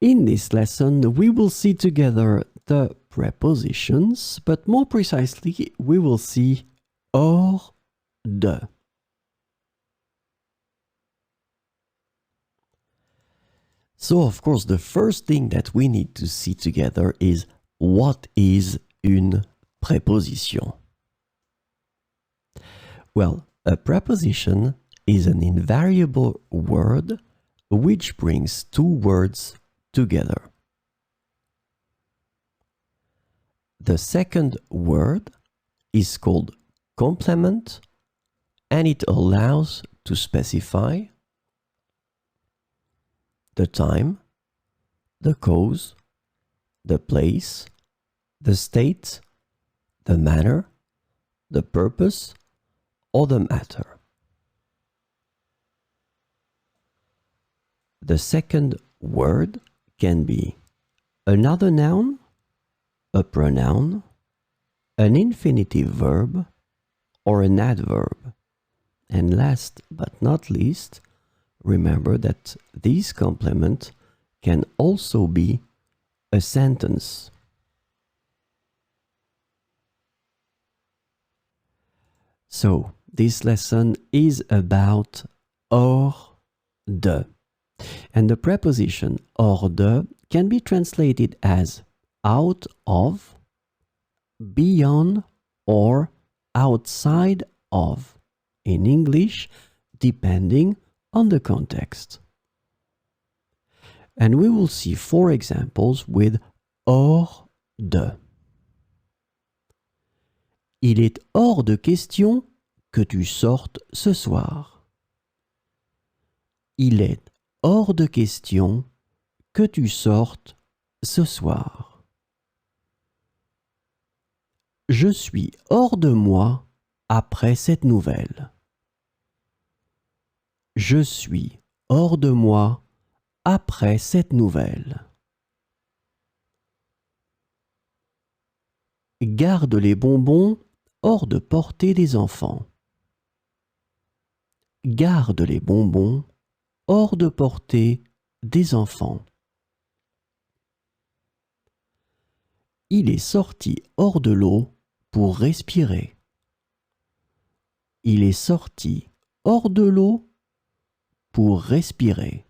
In this lesson, we will see together the prepositions, but more precisely, we will see hors de. So, of course, the first thing that we need to see together is what is une préposition? Well, a preposition is an invariable word which brings two words together. The second word is called complement, and it allows to specify the time, the cause, the place, the state, the manner, the purpose, or the matter. The second word can be another noun, a pronoun, an infinitive verb, or an adverb. And last but not least, remember that this complement can also be a sentence. So, this lesson is about hors de. And the preposition hors de can be translated as out of, beyond, or outside of, in English, depending on the context. And we will see 4 examples with hors de. Il est hors de question que tu sortes ce soir. Il est hors de question que tu sortes ce soir. Je suis hors de moi après cette nouvelle. Je suis hors de moi après cette nouvelle. Garde les bonbons hors de portée des enfants. Garde les bonbons hors de portée des enfants. Il est sorti hors de l'eau pour respirer. Il est sorti hors de l'eau pour respirer.